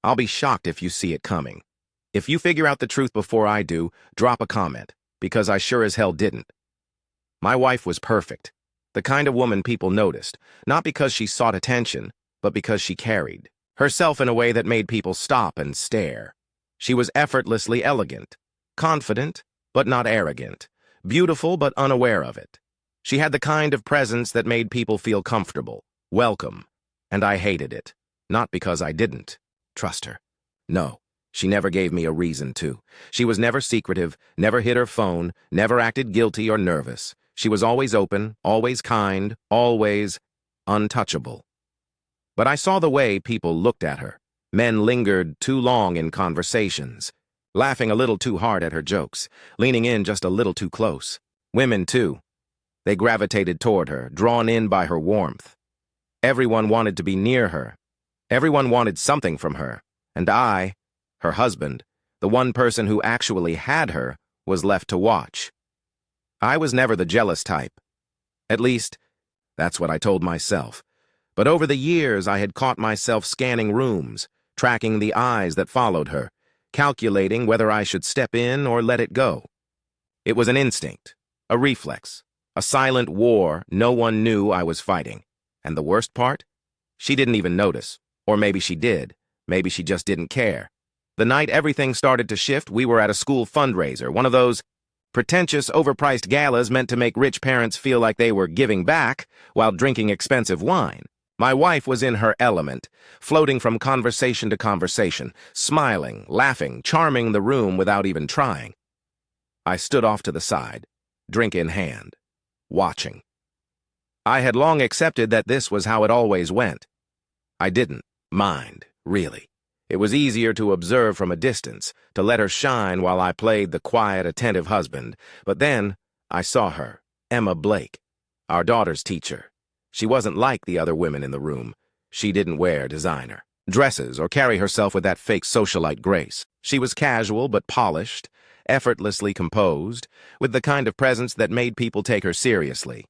I'll be shocked if you see it coming. If you figure out the truth before I do, drop a comment, because I sure as hell didn't. My wife was perfect. The kind of woman people noticed, not because she sought attention, but because she carried herself in a way that made people stop and stare. She was effortlessly elegant, confident, but not arrogant, beautiful but unaware of it. She had the kind of presence that made people feel comfortable, welcome, and I hated it, not because I didn't trust her. No, she never gave me a reason to. She was never secretive, never hid her phone, never acted guilty or nervous. She was always open, always kind, always untouchable. But I saw the way people looked at her. Men lingered too long in conversations, laughing a little too hard at her jokes, leaning in just a little too close. Women, too. They gravitated toward her, drawn in by her warmth. Everyone wanted to be near her. Everyone wanted something from her. And I, her husband, the one person who actually had her, was left to watch. I was never the jealous type. At least, that's what I told myself. But over the years, I had caught myself scanning rooms, tracking the eyes that followed her, calculating whether I should step in or let it go. It was an instinct, a reflex, a silent war no one knew I was fighting. And the worst part? She didn't even notice. Or maybe she did. Maybe she just didn't care. The night everything started to shift, we were at a school fundraiser, one of those pretentious, overpriced galas meant to make rich parents feel like they were giving back while drinking expensive wine. My wife was in her element, floating from conversation to conversation, smiling, laughing, charming the room without even trying. I stood off to the side, drink in hand, watching. I had long accepted that this was how it always went. I didn't mind, really. It was easier to observe from a distance, to let her shine while I played the quiet, attentive husband. But then I saw her, Emma Blake, our daughter's teacher. She wasn't like the other women in the room. She didn't wear designer dresses or carry herself with that fake socialite grace. She was casual but polished, effortlessly composed, with the kind of presence that made people take her seriously.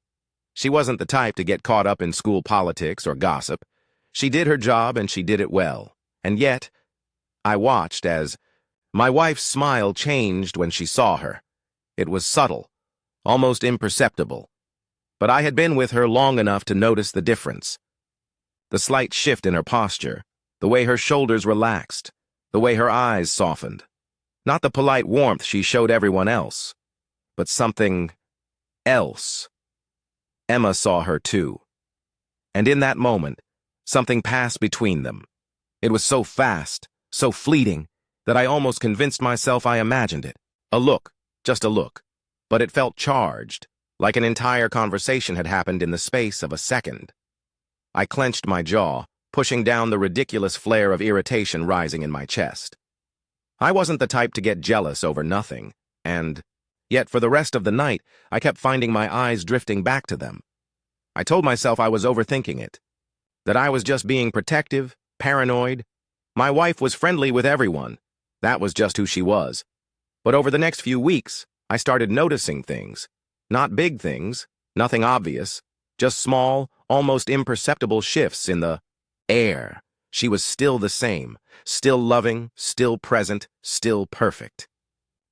She wasn't the type to get caught up in school politics or gossip. She did her job and she did it well. And yet, I watched as my wife's smile changed when she saw her. It was subtle, almost imperceptible. But I had been with her long enough to notice the difference. The slight shift in her posture, the way her shoulders relaxed, the way her eyes softened. Not the polite warmth she showed everyone else, but something else. Emma saw her too. And in that moment, something passed between them. It was so fast, so fleeting, that I almost convinced myself I imagined it. A look, just a look. But it felt charged, like an entire conversation had happened in the space of a second. I clenched my jaw, pushing down the ridiculous flare of irritation rising in my chest. I wasn't the type to get jealous over nothing, and yet for the rest of the night, I kept finding my eyes drifting back to them. I told myself I was overthinking it, that I was just being protective, paranoid. My wife was friendly with everyone. That was just who she was. But over the next few weeks, I started noticing things. Not big things, nothing obvious, just small, almost imperceptible shifts in the air. She was still the same, still loving, still present, still perfect.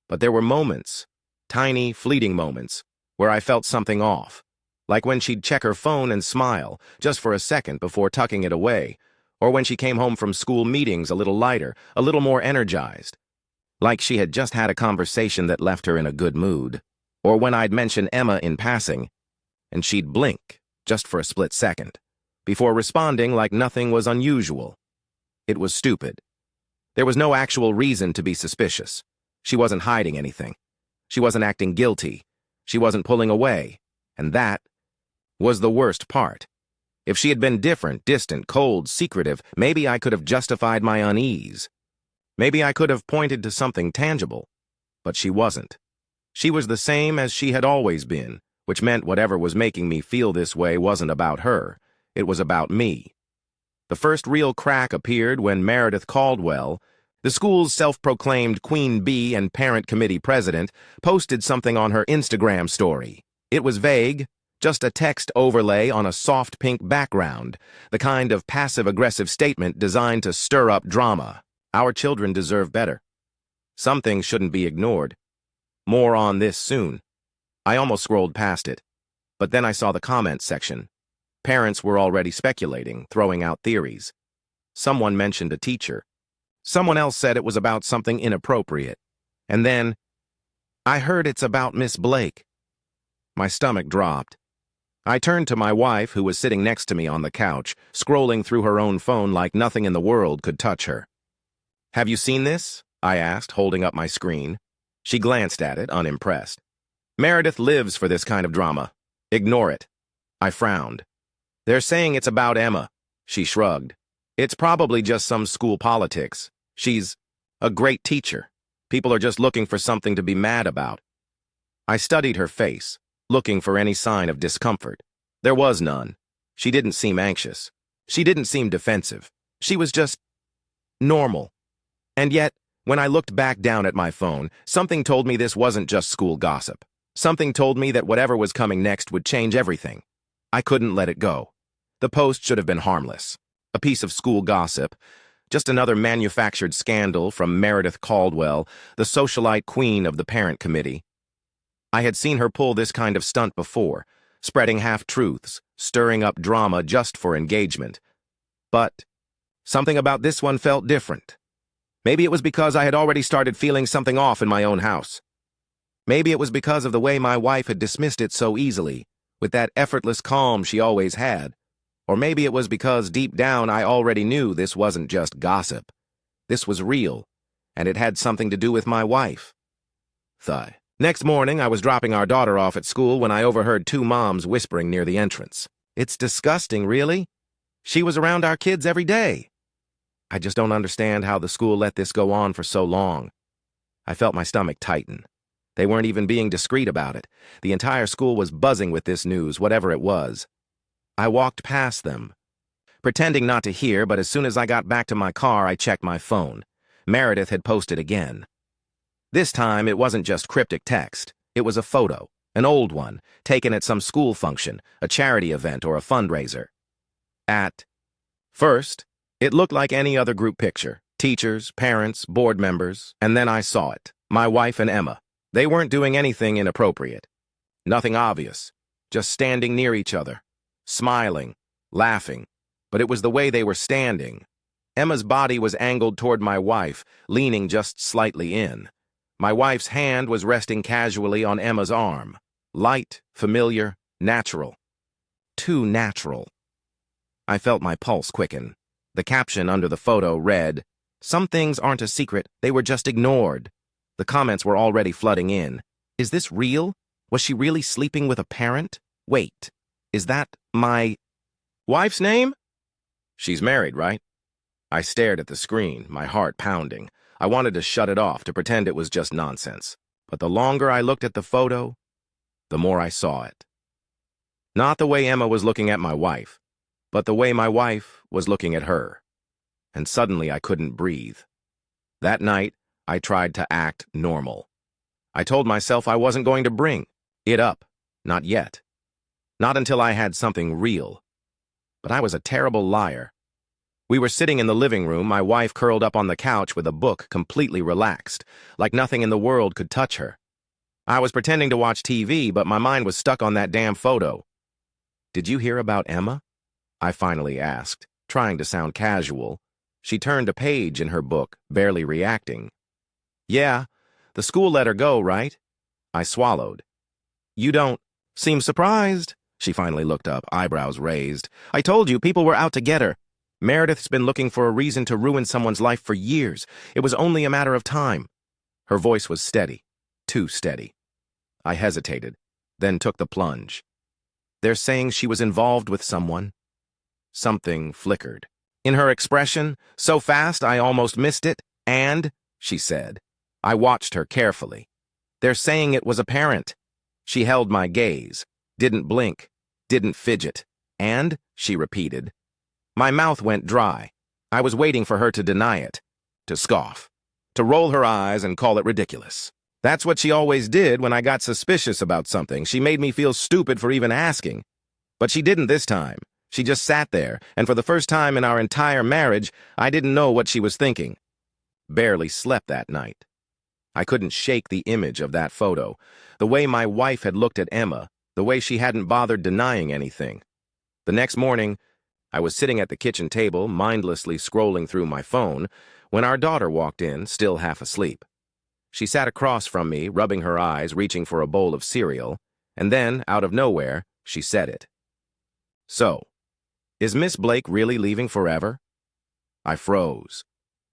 But there were moments, tiny, fleeting moments, where I felt something off. Like when she'd check her phone and smile, just for a second before tucking it away, or when she came home from school meetings a little lighter, a little more energized. Like she had just had a conversation that left her in a good mood. Or when I'd mention Emma in passing, and she'd blink, just for a split second, before responding like nothing was unusual. It was stupid. There was no actual reason to be suspicious. She wasn't hiding anything. She wasn't acting guilty. She wasn't pulling away. And that was the worst part. If she had been different, distant, cold, secretive, maybe I could have justified my unease. Maybe I could have pointed to something tangible. But she wasn't. She was the same as she had always been, which meant whatever was making me feel this way wasn't about her. It was about me. The first real crack appeared when Meredith Caldwell, the school's self-proclaimed Queen Bee and Parent Committee president, posted something on her Instagram story. It was vague, just a text overlay on a soft pink background, the kind of passive-aggressive statement designed to stir up drama. Our children deserve better. Some things shouldn't be ignored. More on this soon. I almost scrolled past it, but then I saw the comments section. Parents were already speculating, throwing out theories. Someone mentioned a teacher. Someone else said it was about something inappropriate. And then, I heard it's about Miss Blake. My stomach dropped. I turned to my wife, who was sitting next to me on the couch, scrolling through her own phone like nothing in the world could touch her. "Have you seen this?" I asked, holding up my screen. She glanced at it, unimpressed. "Meredith lives for this kind of drama. Ignore it." I frowned. "They're saying it's about Emma." She shrugged. "It's probably just some school politics. She's a great teacher. People are just looking for something to be mad about." I studied her face, looking for any sign of discomfort. There was none. She didn't seem anxious. She didn't seem defensive. She was just normal. And yet, when I looked back down at my phone, something told me this wasn't just school gossip. Something told me that whatever was coming next would change everything. I couldn't let it go. The post should have been harmless. A piece of school gossip. Just another manufactured scandal from Meredith Caldwell, the socialite queen of the parent committee. I had seen her pull this kind of stunt before, spreading half-truths, stirring up drama just for engagement. But something about this one felt different. Maybe it was because I had already started feeling something off in my own house. Maybe it was because of the way my wife had dismissed it so easily, with that effortless calm she always had. Or maybe it was because deep down I already knew this wasn't just gossip. This was real, and it had something to do with my wife. Thigh. Next morning, I was dropping our daughter off at school when I overheard two moms whispering near the entrance. "It's disgusting, really? She was around our kids every day." I just don't understand how the school let this go on for so long. I felt my stomach tighten. They weren't even being discreet about it. The entire school was buzzing with this news, whatever it was. I walked past them, pretending not to hear, but as soon as I got back to my car, I checked my phone. Meredith had posted again. This time, it wasn't just cryptic text. It was a photo, an old one, taken at some school function, a charity event, or a fundraiser. At first, it looked like any other group picture. Teachers, parents, board members, and then I saw it. My wife and Emma. They weren't doing anything inappropriate. Nothing obvious. Just standing near each other. Smiling, laughing. But it was the way they were standing. Emma's body was angled toward my wife, leaning just slightly in. My wife's hand was resting casually on Emma's arm. Light, familiar, natural. Too natural. I felt my pulse quicken. The caption under the photo read, "Some things aren't a secret, they were just ignored." The comments were already flooding in. Is this real? Was she really sleeping with a parent? Wait, is that my wife's name? She's married, right? I stared at the screen, my heart pounding. I wanted to shut it off, to pretend it was just nonsense. But the longer I looked at the photo, the more I saw it. Not the way Emma was looking at my wife, but the way my wife was looking at her. And suddenly I couldn't breathe. That night, I tried to act normal. I told myself I wasn't going to bring it up. Not yet. Not until I had something real. But I was a terrible liar. We were sitting in the living room, my wife curled up on the couch with a book, completely relaxed, like nothing in the world could touch her. I was pretending to watch TV, but my mind was stuck on that damn photo. "Did you hear about Emma?" I finally asked, trying to sound casual. She turned a page in her book, barely reacting. "Yeah, the school let her go, right?" I swallowed. "You don't seem surprised." She finally looked up, eyebrows raised. "I told you, people were out to get her. Meredith's been looking for a reason to ruin someone's life for years. It was only a matter of time." Her voice was steady, too steady. I hesitated, then took the plunge. "They're saying she was involved with someone." Something flickered. In her expression, so fast I almost missed it. "And," she said. I watched her carefully. "They're saying it was a parent." She held my gaze, didn't blink, didn't fidget. "And," she repeated. My mouth went dry. I was waiting for her to deny it, to scoff, to roll her eyes and call it ridiculous. That's what she always did when I got suspicious about something. She made me feel stupid for even asking. But she didn't this time. She just sat there, and for the first time in our entire marriage, I didn't know what she was thinking. barely slept that night. I couldn't shake the image of that photo, the way my wife had looked at Emma, the way she hadn't bothered denying anything. The next morning, I was sitting at the kitchen table, mindlessly scrolling through my phone, when our daughter walked in, still half asleep. She sat across from me, rubbing her eyes, reaching for a bowl of cereal, and then, out of nowhere, she said it. "So, is Miss Blake really leaving forever?" I froze.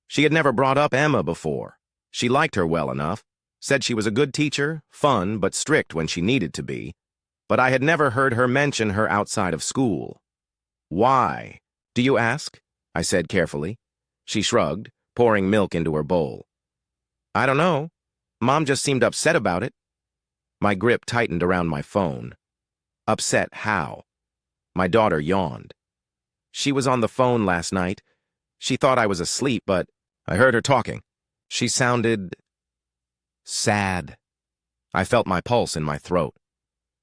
She had never brought up Emma before. She liked her well enough, said she was a good teacher, fun but strict when she needed to be, but I had never heard her mention her outside of school. "Why, do you ask?" I said carefully. She shrugged, pouring milk into her bowl. "I don't know. Mom just seemed upset about it." My grip tightened around my phone. Upset how? My daughter yawned. "She was on the phone last night. She thought I was asleep, but I heard her talking. She sounded sad." I felt my pulse in my throat.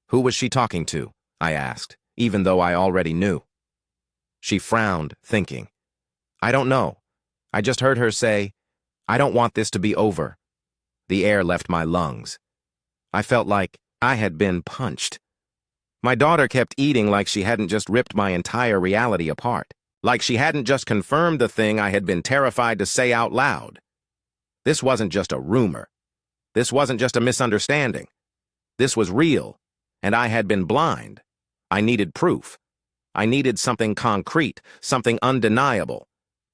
"Who was she talking to?" I asked, even though I already knew. She frowned, thinking. "I don't know. I just heard her say, 'I don't want this to be over.'" The air left my lungs. I felt like I had been punched. My daughter kept eating like she hadn't just ripped my entire reality apart, like she hadn't just confirmed the thing I had been terrified to say out loud. This wasn't just a rumor. This wasn't just a misunderstanding. This was real, and I had been blind. I needed proof. I needed something concrete, something undeniable.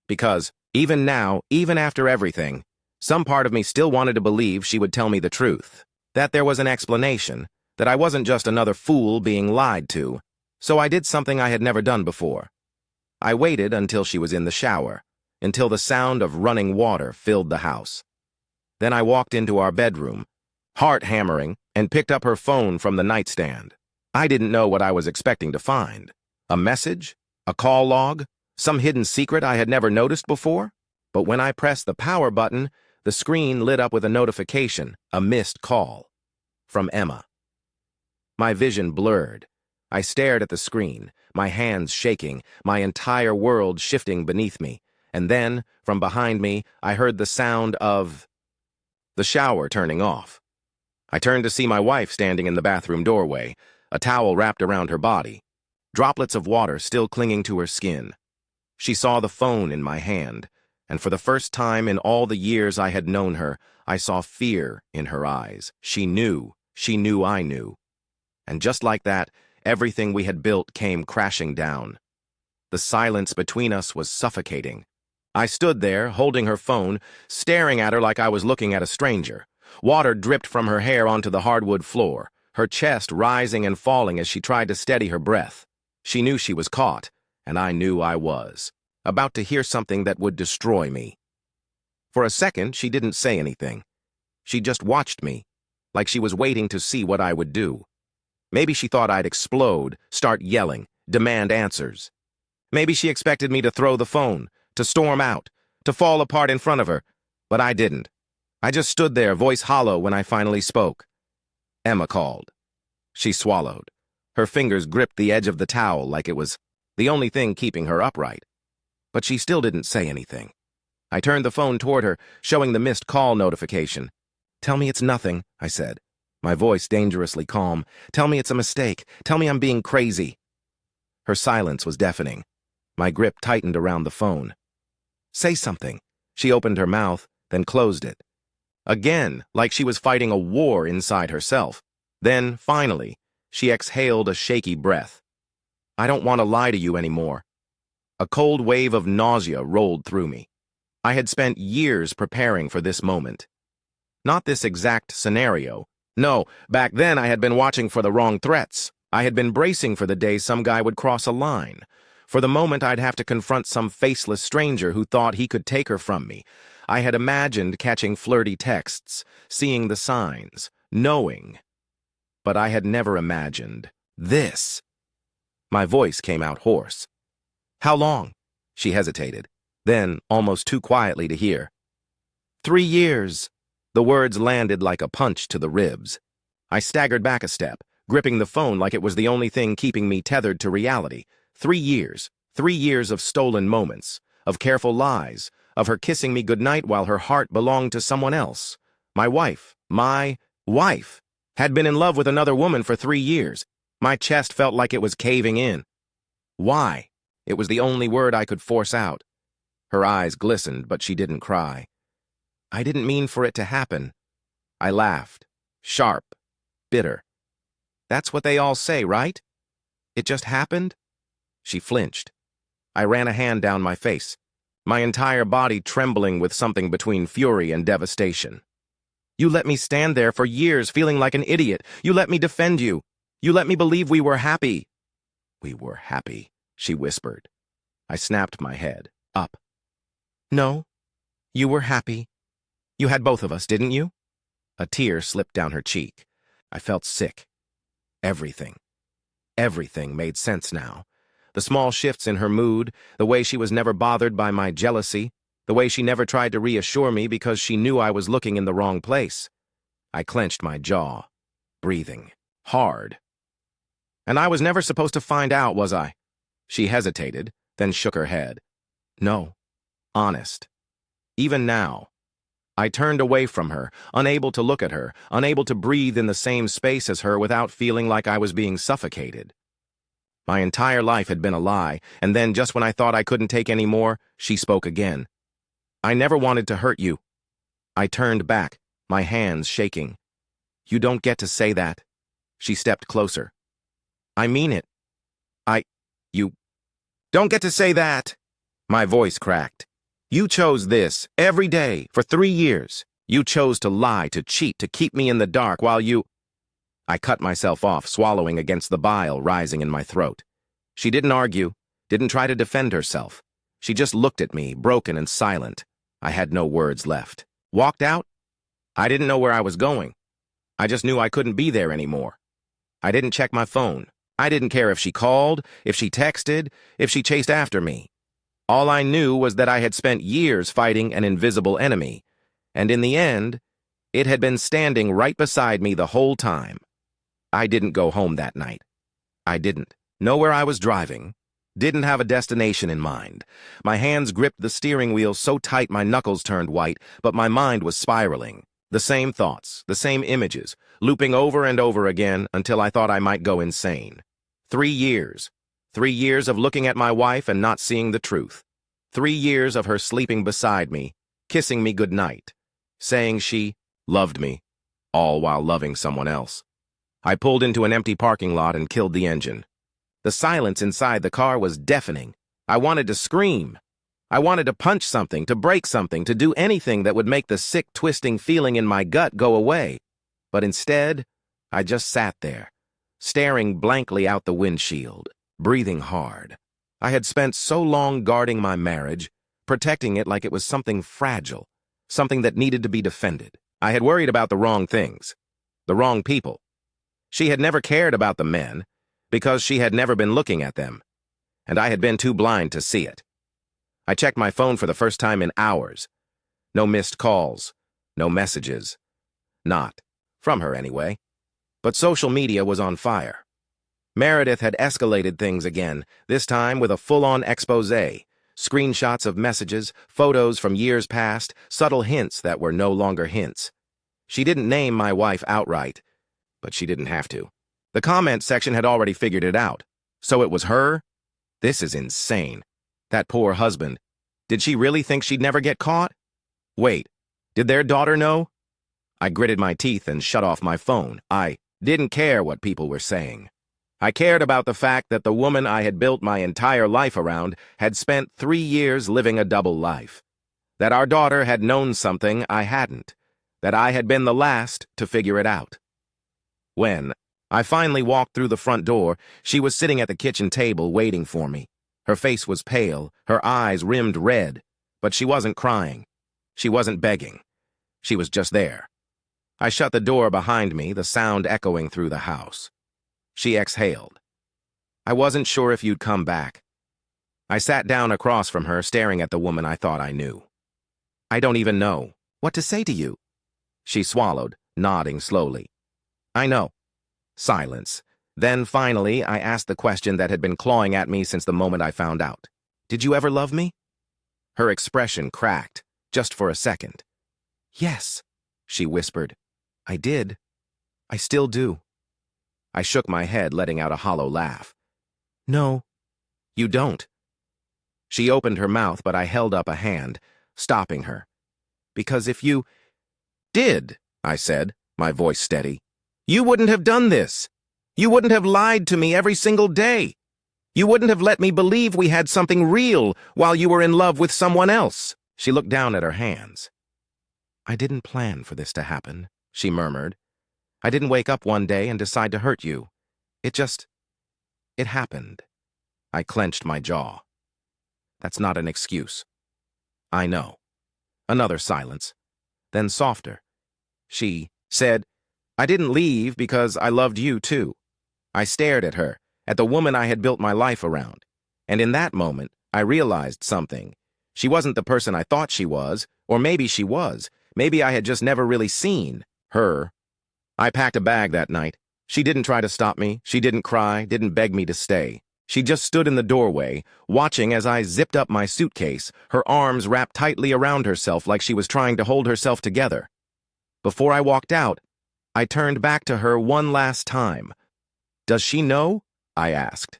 Because, even now, even after everything, some part of me still wanted to believe she would tell me the truth, that there was an explanation, that I wasn't just another fool being lied to. So I did something I had never done before. I waited until she was in the shower, until the sound of running water filled the house. Then I walked into our bedroom, heart hammering, and picked up her phone from the nightstand. I didn't know what I was expecting to find. A message? A call log? Some hidden secret I had never noticed before? But when I pressed the power button, the screen lit up with a notification, a missed call. From Emma. My vision blurred. I stared at the screen, my hands shaking, my entire world shifting beneath me. And then, from behind me, I heard the sound of the shower turning off. I turned to see my wife standing in the bathroom doorway, a towel wrapped around her body, droplets of water still clinging to her skin. She saw the phone in my hand, and for the first time in all the years I had known her, I saw fear in her eyes. She knew I knew. And just like that, everything we had built came crashing down. The silence between us was suffocating. I stood there, holding her phone, staring at her like I was looking at a stranger. Water dripped from her hair onto the hardwood floor, her chest rising and falling as she tried to steady her breath. She knew she was caught, and I knew I was, about to hear something that would destroy me. For a second, she didn't say anything. She just watched me, like she was waiting to see what I would do. Maybe she thought I'd explode, start yelling, demand answers. Maybe she expected me to throw the phone, to storm out, to fall apart in front of her, but I didn't. I just stood there, voice hollow, when I finally spoke. Emma called. She swallowed. Her fingers gripped the edge of the towel like it was the only thing keeping her upright. But she still didn't say anything. I turned the phone toward her, showing the missed call notification. "Tell me it's nothing," I said, my voice dangerously calm. "Tell me it's a mistake. Tell me I'm being crazy." Her silence was deafening. My grip tightened around the phone. "Say something." She opened her mouth, then closed it. Again, like she was fighting a war inside herself. Then, finally, she exhaled a shaky breath. "I don't want to lie to you anymore." A cold wave of nausea rolled through me. I had spent years preparing for this moment. Not this exact scenario. No, back then I had been watching for the wrong threats. I had been bracing for the day some guy would cross a line. For the moment I'd have to confront some faceless stranger who thought he could take her from me. I had imagined catching flirty texts, seeing the signs, knowing. But I had never imagined this. My voice came out hoarse. "How long?" She hesitated, then, almost too quietly to hear. 3 years. The words landed like a punch to the ribs. I staggered back a step, gripping the phone like it was the only thing keeping me tethered to reality. 3 years. 3 years of stolen moments, of careful lies, of her kissing me goodnight while her heart belonged to someone else. My wife, had been in love with another woman for 3 years. My chest felt like it was caving in. Why? It was the only word I could force out. Her eyes glistened, but she didn't cry. I didn't mean for it to happen. I laughed, sharp, bitter. That's what they all say, right? It just happened? She flinched. I ran a hand down my face, my entire body trembling with something between fury and devastation. You let me stand there for years feeling like an idiot. You let me defend you. You let me believe we were happy. We were happy, she whispered. I snapped my head, up. No, you were happy. You had both of us, didn't you? A tear slipped down her cheek. I felt sick. Everything made sense now. The small shifts in her mood, the way she was never bothered by my jealousy, the way she never tried to reassure me because she knew I was looking in the wrong place. I clenched my jaw, breathing hard. And I was never supposed to find out, was I? She hesitated, then shook her head. No, honest. Even now. I turned away from her, unable to look at her, unable to breathe in the same space as her without feeling like I was being suffocated. My entire life had been a lie, and then just when I thought I couldn't take any more, she spoke again. I never wanted to hurt you. I turned back, my hands shaking. You don't get to say that. She stepped closer. I mean it. You don't get to say that. My voice cracked. You chose this, every day, for 3 years. You chose to lie, to cheat, to keep me in the dark while you... I cut myself off, swallowing against the bile rising in my throat. She didn't argue, didn't try to defend herself. She just looked at me, broken and silent. I had no words left. Walked out? I didn't know where I was going. I just knew I couldn't be there anymore. I didn't check my phone. I didn't care if she called, if she texted, if she chased after me. All I knew was that I had spent years fighting an invisible enemy, and in the end, it had been standing right beside me the whole time. I didn't go home that night. I didn't know where I was driving, didn't have a destination in mind. My hands gripped the steering wheel so tight my knuckles turned white, but my mind was spiraling. The same thoughts, the same images, looping over and over again until I thought I might go insane. 3 years. 3 years of looking at my wife and not seeing the truth. 3 years of her sleeping beside me, kissing me goodnight, saying she loved me, all while loving someone else. I pulled into an empty parking lot and killed the engine. The silence inside the car was deafening. I wanted to scream. I wanted to punch something, to break something, to do anything that would make the sick, twisting feeling in my gut go away. But instead, I just sat there, staring blankly out the windshield, breathing hard. I had spent so long guarding my marriage, protecting it like it was something fragile, something that needed to be defended. I had worried about the wrong things, the wrong people. She had never cared about the men because she had never been looking at them, and I had been too blind to see it. I checked my phone for the first time in hours. No missed calls, no messages. Not from her anyway. But social media was on fire. Meredith had escalated things again, this time with a full-on exposé, screenshots of messages, photos from years past, subtle hints that were no longer hints. She didn't name my wife outright, but she didn't have to. The comment section had already figured it out. So it was her? This is insane. That poor husband. Did she really think she'd never get caught? Wait, did their daughter know? I gritted my teeth and shut off my phone. I didn't care what people were saying. I cared about the fact that the woman I had built my entire life around had spent 3 years living a double life. That our daughter had known something I hadn't. That I had been the last to figure it out. When I finally walked through the front door, she was sitting at the kitchen table waiting for me. Her face was pale, her eyes rimmed red, but she wasn't crying. She wasn't begging. She was just there. I shut the door behind me, the sound echoing through the house. She exhaled. I wasn't sure if you'd come back. I sat down across from her, staring at the woman I thought I knew. I don't even know what to say to you. She swallowed, nodding slowly. I know. Silence. Then, finally, I asked the question that had been clawing at me since the moment I found out. Did you ever love me? Her expression cracked, just for a second. "Yes," she whispered. "I did. I still do." I shook my head, letting out a hollow laugh. "No, you don't." She opened her mouth, but I held up a hand, stopping her. "Because if you did," I said, my voice steady, "you wouldn't have done this. You wouldn't have lied to me every single day. You wouldn't have let me believe we had something real while you were in love with someone else." She looked down at her hands. "I didn't plan for this to happen," she murmured. "I didn't wake up one day and decide to hurt you. It happened." I clenched my jaw. "That's not an excuse." "I know." Another silence. Then softer. She said, "I didn't leave because I loved you too." I stared at her, at the woman I had built my life around. And in that moment, I realized something. She wasn't the person I thought she was, or maybe she was. Maybe I had just never really seen her. I packed a bag that night. She didn't try to stop me. She didn't cry, didn't beg me to stay. She just stood in the doorway, watching as I zipped up my suitcase, her arms wrapped tightly around herself like she was trying to hold herself together. Before I walked out, I turned back to her one last time. "Does she know?" I asked.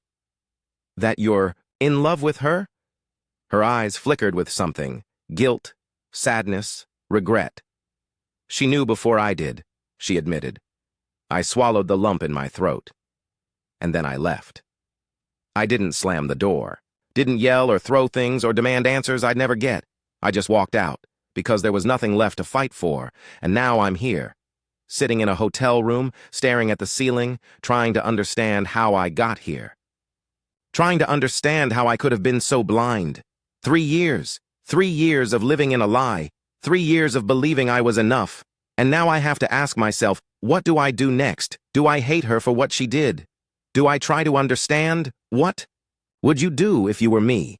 "That you're in love with her?" Her eyes flickered with something, guilt, sadness, regret. "She knew before I did," she admitted. I swallowed the lump in my throat. And then I left. I didn't slam the door, didn't yell or throw things or demand answers I'd never get. I just walked out, because there was nothing left to fight for, and now I'm here, sitting in a hotel room, staring at the ceiling, trying to understand how I got here. Trying to understand how I could have been so blind. 3 years. 3 years of living in a lie. 3 years of believing I was enough. And now I have to ask myself, what do I do next? Do I hate her for what she did? Do I try to understand? What would you do if you were me?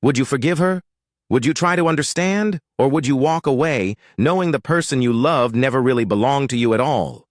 Would you forgive her? Would you try to understand? Or would you walk away, knowing the person you loved never really belonged to you at all?